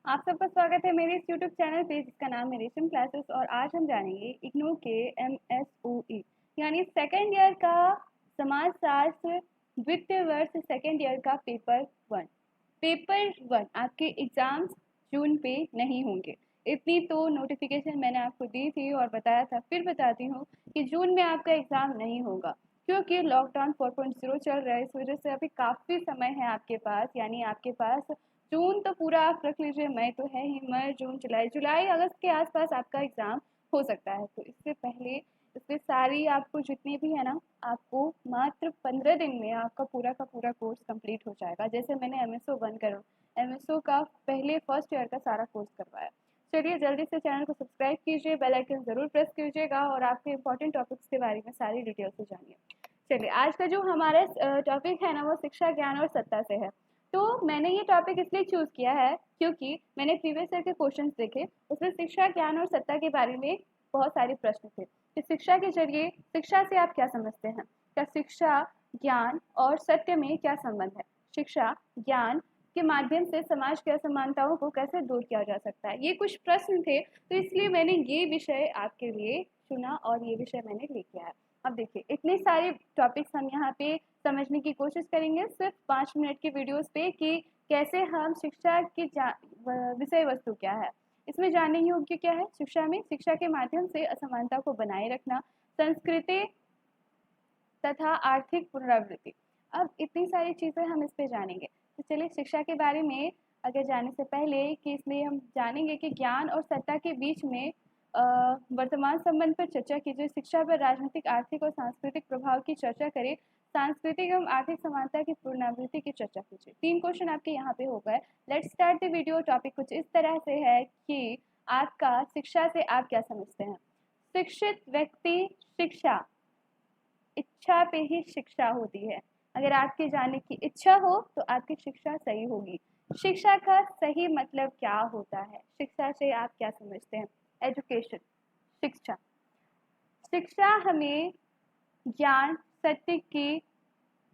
आप सबका स्वागत है मेरे इस यूट्यूब चैनल पे जिसका नाम है रेशम क्लासेस। और आज हम जानेंगे इग्नू के MSOE यानी सेकेंड ईयर का समाजशास्त्र द्वितीय वर्ष सेकेंड ईयर का पेपर वन आपके एग्जाम्स जून पे नहीं होंगे। इतनी तो नोटिफिकेशन मैंने आपको दी थी और बताया था, फिर बताती हूँ कि जून में आपका एग्ज़ाम नहीं होगा क्योंकि लॉकडाउन 4.0 चल रहा है। इस वजह से अभी काफ़ी समय है आपके पास, यानी आपके पास जून तो पूरा आप रख लीजिए, मई तो है ही, मई जून जुलाई अगस्त के आसपास आपका एग्ज़ाम हो सकता है। तो इससे पहले इससे सारी आपको जितनी भी है ना, आपको मात्र 15 दिन में आपका पूरा का पूरा कोर्स कंप्लीट हो जाएगा। जैसे मैंने MSO का पहले फर्स्ट ईयर का सारा कोर्स करवाया। चलिए जल्दी से चैनल को सब्सक्राइब कीजिए, बेल आइकन ज़रूर प्रेस कीजिएगा और आपके इंपॉर्टेंट टॉपिक्स के बारे में सारी डिटेल से जानिए। चलिए आज का जो हमारा टॉपिक है ना, वो शिक्षा, ज्ञान और सत्ता से है। तो मैंने ये टॉपिक इसलिए चूज़ किया है क्योंकि मैंने प्रीवियस ईयर के क्वेश्चंस देखे, उसमें शिक्षा, ज्ञान और सत्ता के बारे में बहुत सारे प्रश्न थे कि शिक्षा के जरिए, शिक्षा से आप क्या समझते हैं, क्या शिक्षा, ज्ञान और सत्य में क्या संबंध है, शिक्षा ज्ञान के माध्यम से समाज की असमानताओं को कैसे दूर किया जा सकता है। ये कुछ प्रश्न थे, तो इसलिए मैंने ये विषय आपके लिए चुना और ये विषय मैंने लेके आया। अब देखिए इतने सारे टॉपिक्स हम यहाँ पे समझने की कोशिश करेंगे सिर्फ 5 मिनट की वीडियोस पे कि कैसे हम शिक्षा की विषय वस्तु क्या है, इसमें जानने योग्य क्या है, शिक्षा में शिक्षा के माध्यम से असमानता को बनाए रखना, संस्कृति तथा आर्थिक पुनरावृत्ति। अब इतनी सारी चीज़ें हम इस पे जानेंगे। तो चलिए शिक्षा के बारे में अगर जाने से पहले कि इसमें हम जानेंगे कि ज्ञान और सत्ता के बीच में वर्तमान संबंध पर चर्चा कीजिए, शिक्षा पर राजनीतिक, आर्थिक और सांस्कृतिक प्रभाव की चर्चा करें, सांस्कृतिक एवं आर्थिक समानता की पुनरावृत्ति की चर्चा कीजिए। 3 क्वेश्चन आपके यहाँ पे हो गए। Let's start the video. Topic कुछ इस तरह से है कि आपका शिक्षा से आप क्या समझते हैं। शिक्षित व्यक्ति, शिक्षा इच्छा पे ही शिक्षा होती है। अगर आपके जानने की इच्छा हो तो आपकी शिक्षा सही होगी। शिक्षा का सही मतलब क्या होता है, शिक्षा से आप क्या समझते हैं। एजुकेशन, शिक्षा शिक्षा हमें ज्ञान, सत्य की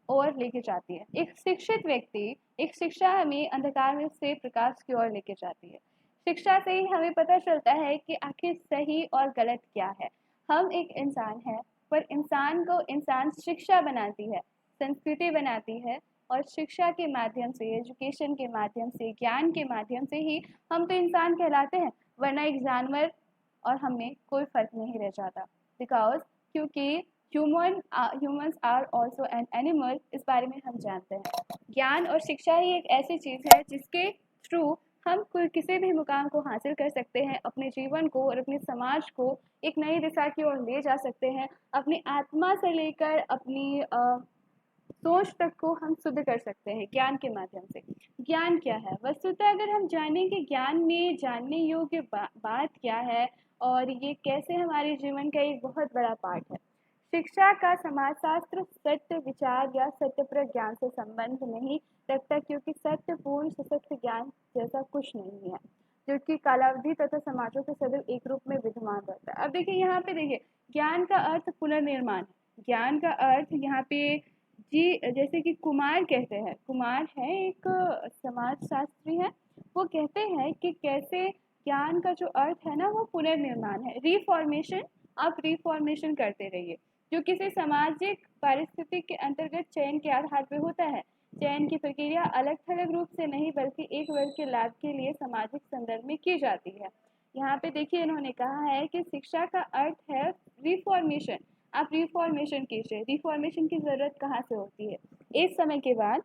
ओर लेके जाती है। एक शिक्षित व्यक्ति, एक शिक्षा हमें अंधकार में से प्रकाश की ओर लेके जाती है। शिक्षा से ही हमें पता चलता है कि आखिर सही और गलत क्या है। हम एक इंसान है, पर इंसान को इंसान शिक्षा बनाती है, संस्कृति बनाती है, और शिक्षा के माध्यम से, एजुकेशन के माध्यम से, ज्ञान के माध्यम से ही हम तो इंसान कहलाते हैं, वरना एक जानवर और हमें कोई फर्क नहीं रह जाता। बिकॉज क्योंकि humans are also an animal, इस बारे में हम जानते हैं। ज्ञान और शिक्षा ही एक ऐसी चीज़ है जिसके थ्रू हम कोई किसी भी मुकाम को हासिल कर सकते हैं, अपने जीवन को और अपने समाज को एक नई दिशा की ओर ले जा सकते हैं, अपनी आत्मा से लेकर अपनी सोच तक को हम शुद्ध कर सकते हैं ज्ञान के माध्यम से। ज्ञान क्या है, वस्तुतः अगर हम जानें कि ज्ञान में जानने योग्य बात क्या है और ये कैसे हमारे जीवन का एक बहुत बड़ा पार्ट है। शिक्षा का समाजशास्त्र सत्य विचार या सत्यप्रद ज्ञान से संबंध नहीं रखता, क्योंकि सत्य पूर्ण सशक्त ज्ञान जैसा कुछ नहीं है जो कि कालावधि तथा समाजों के सदैव एक रूप में विद्यमान रहता है। अब देखिए यहाँ पे, देखिए ज्ञान का अर्थ पुनर्निर्माण है। ज्ञान का अर्थ यहाँ पे जी, जैसे कि कुमार कहते हैं, कुमार है एक समाजशास्त्री है, वो कहते हैं कि कैसे ज्ञान का जो अर्थ है ना, वो पुनर्निर्माण है, रिफॉर्मेशन। आप रिफॉर्मेशन करते रहिए जो किसी सामाजिक पारिस्थितिक के अंतर्गत चयन के आधार पर होता है। चयन की प्रक्रिया अलग थलग रूप से नहीं बल्कि एक वर्ग के लाभ के लिए सामाजिक संदर्भ में की जाती है। यहाँ पे देखिए इन्होंने कहा है कि शिक्षा का अर्थ है रिफॉर्मेशन। आप रिफॉर्मेशन कीजिए। रिफॉर्मेशन की ज़रूरत कहाँ से होती है, एक समय के बाद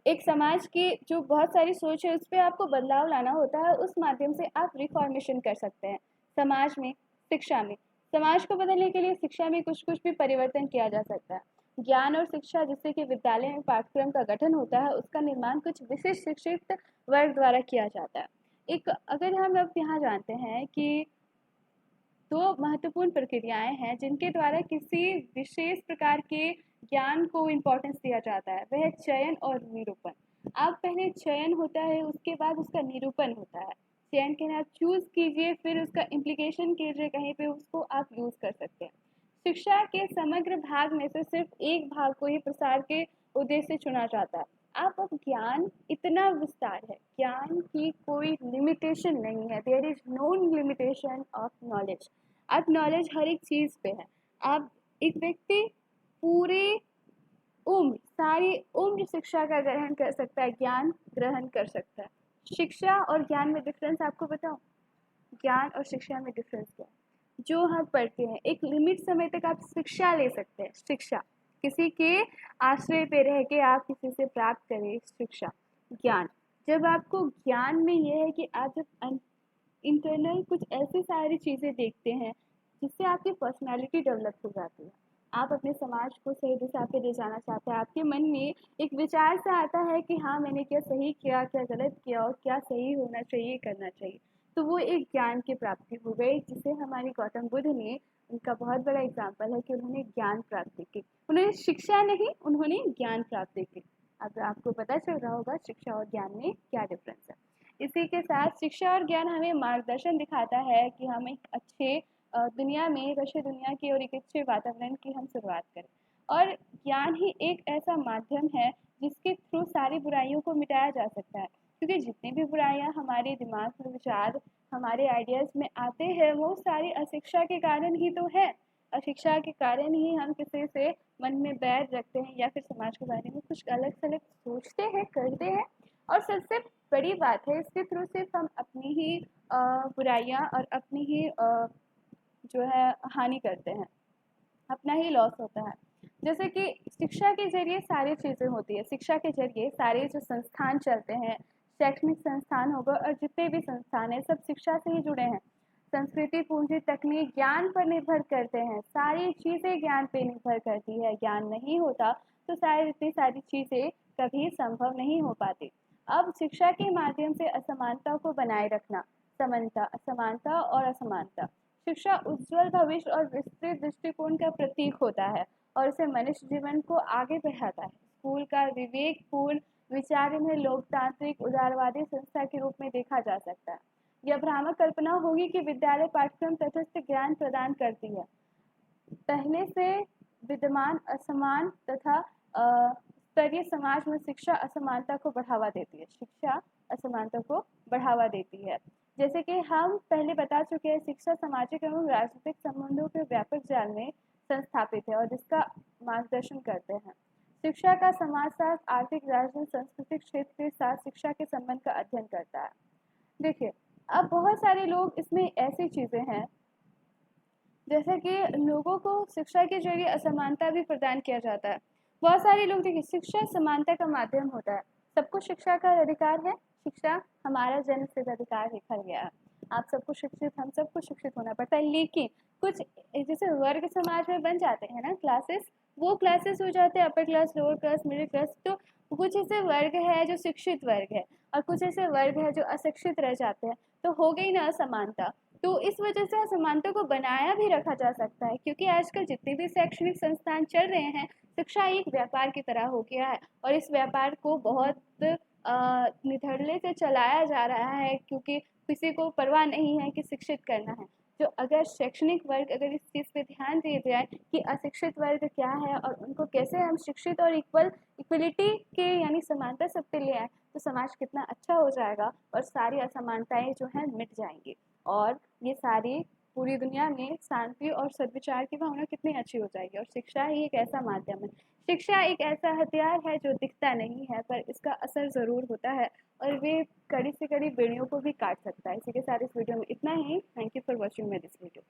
एक समाज की जो बहुत सारी सोच है उस पर आपको बदलाव लाना होता है, उस माध्यम से आप रिफॉर्मेशन कर सकते हैं। समाज में, शिक्षा में, समाज को बदलने के लिए शिक्षा में कुछ कुछ भी परिवर्तन किया जा सकता है। ज्ञान और शिक्षा जिससे कि विद्यालय में पाठ्यक्रम का गठन होता है, उसका निर्माण कुछ विशिष्ट शिक्षित वर्ग द्वारा किया जाता है। एक अगर हम अब यहाँ जानते हैं कि 2 महत्वपूर्ण प्रक्रियाएं हैं जिनके द्वारा किसी विशेष प्रकार के ज्ञान को इम्पोर्टेंस दिया जाता है, वह है चयन और निरूपण। अब पहले चयन होता है, उसके बाद उसका निरूपण होता है। चयन के लिए आप चूज कीजिए, फिर उसका इम्प्लीकेशन कीजिए, कहीं पे उसको आप यूज कर सकते हैं। शिक्षा के समग्र भाग में से सिर्फ एक भाग को ही प्रसार के उद्देश्य से चुना जाता है। आप अब ज्ञान इतना विस्तार है, ज्ञान की कोई लिमिटेशन नहीं है, there is no limitation of knowledge. आप नॉलेज हर एक चीज़ पे है। आप एक व्यक्ति पूरे उम्र, सारी उम्र शिक्षा का ग्रहण कर सकता है, ज्ञान ग्रहण कर सकता है। शिक्षा और ज्ञान में डिफरेंस आपको बताऊं? ज्ञान और शिक्षा में डिफरेंस क्या है? जो हम पढ़ते हैं एक लिमिट समय तक आप शिक्षा ले सकते हैं, शिक्षा किसी के आश्रय पे रह के आप किसी से प्राप्त करें शिक्षा। ज्ञान, जब आपको ज्ञान में यह है कि आप जब इंटरनल कुछ ऐसी सारी चीज़ें देखते हैं जिससे आपकी पर्सनालिटी डेवलप हो जाती है, आप अपने समाज को सही दिशा पे ले जाना चाहते हैं, आपके मन में एक विचार से आता है कि हाँ मैंने क्या सही किया, क्या गलत किया और क्या सही होना चाहिए, करना चाहिए, तो वो एक ज्ञान की प्राप्ति हो गई, जिसे हमारी गौतम बुद्ध ने, उनका बहुत बड़ा एग्जाम्पल है कि उन्होंने ज्ञान प्राप्ति की। उन्होंने शिक्षा नहीं, उन्होंने ज्ञान प्राप्ति की। अब आपको पता चल रहा होगा शिक्षा और ज्ञान में क्या डिफरेंस है। इसी के साथ शिक्षा और ज्ञान हमें मार्गदर्शन दिखाता है कि हम एक अच्छे दुनिया में, एक अच्छे दुनिया की और एक अच्छे वातावरण की हम शुरुआत करें। और ज्ञान ही एक ऐसा माध्यम है जिसके थ्रू सारी बुराइयों को मिटाया जा सकता है, क्योंकि जितनी भी बुराइयां हमारे दिमाग में, विचार, हमारे आइडियाज़ में आते हैं, वो सारी अशिक्षा के कारण ही तो है। अशिक्षा के कारण ही हम किसी से मन में बैर रखते हैं या फिर समाज के बारे में कुछ अलग थलग सोचते हैं, करते हैं। और सबसे बड़ी बात है, इसके थ्रू सिर्फ हम अपनी ही बुराइयां और अपनी ही जो है हानि करते हैं, अपना ही लॉस होता है। जैसे कि शिक्षा के जरिए सारी चीज़ें होती है, शिक्षा के जरिए सारे जो संस्थान चलते हैं, शैक्षणिक संस्थान होगा और जितने भी संस्थान हैं सब शिक्षा से ही जुड़े हैं। संस्कृति, पूंजी, तकनीक ज्ञान पर निर्भर करते हैं, सारी चीज़ें ज्ञान पे निर्भर करती है। ज्ञान नहीं होता तो सारी इतनी सारी चीज़ें कभी संभव नहीं हो पाती। अब शिक्षा के माध्यम से असमानता को बनाए रखना, समानता और असमानता, शिक्षा उज्जवल भविष्य और विस्तृत दृष्टिकोण का प्रतीक होता है और इसे मनुष्य जीवन को आगे बढ़ाता है। स्कूल का विवेकपूर्ण विचार में लोकतांत्रिक उदारवादी संस्था के रूप में देखा जा सकता है। यह भ्रामक कल्पना होगी कि विद्यालय पाठ्यक्रम तटस्थ ज्ञान प्रदान करती है, पहले से विद्यमान असमान तथा स्तरीय समाज में शिक्षा असमानता को बढ़ावा देती है। शिक्षा असमानता को बढ़ावा देती है। जैसे कि हम पहले बता चुके हैं, शिक्षा सामाजिक एवं राजनीतिक संबंधों के व्यापक जाल में संस्थापित है और जिसका मार्गदर्शन करते हैं। शिक्षा का समाजशास्त्र आर्थिक, राजनीतिक, सांस्कृतिक क्षेत्र के साथ शिक्षा के संबंध का अध्ययन करता है। देखिए, अब बहुत सारे लोग इसमें ऐसी चीज़ें हैं जैसे कि लोगों को शिक्षा के जरिए असमानता भी प्रदान किया जाता है। बहुत सारे लोग, देखिए, शिक्षा समानता का माध्यम होता है, सबको शिक्षा का अधिकार है, शिक्षा हमारा जन्मसिद्ध अधिकार लिखा गया है, आप सबको शिक्षित, हम सबको शिक्षित होना पड़ता है। लेकिन कुछ जैसे वर्ग समाज में बन जाते हैं ना क्लासेस, वो क्लासेस हो जाते हैं upper class, lower class, middle class. तो कुछ ऐसे वर्ग है जो शिक्षित वर्ग है और कुछ ऐसे वर्ग है जो अशिक्षित रह जाते हैं, तो हो गई ना असमानता। तो इस वजह से असमानता को बनाया भी रखा जा सकता है, क्योंकि आजकल जितने भी शैक्षणिक संस्थान चल रहे हैं, शिक्षा एक व्यापार की तरह हो गया है और इस व्यापार को बहुत निधड़ले से चलाया जा रहा है, क्योंकि किसी को परवाह नहीं है कि शिक्षित करना है। जो अगर शैक्षणिक वर्ग अगर इस चीज़ पे ध्यान दिए जाए कि अशिक्षित वर्ग क्या है और उनको कैसे हम शिक्षित और इक्वलिटी के यानी समानता सब पे ले आए, तो समाज कितना अच्छा हो जाएगा और सारी असमानताएं जो हैं मिट जाएंगी और ये सारी पूरी दुनिया में शांति और सद्विचार की भावना कितनी अच्छी हो जाएगी। और शिक्षा ही एक ऐसा माध्यम है, शिक्षा एक ऐसा हथियार है जो दिखता नहीं है पर इसका असर ज़रूर होता है और वे कड़ी से कड़ी बेड़ियों को भी काट सकता है। इसी के साथ इस वीडियो में इतना ही। Thank you for watching my this video.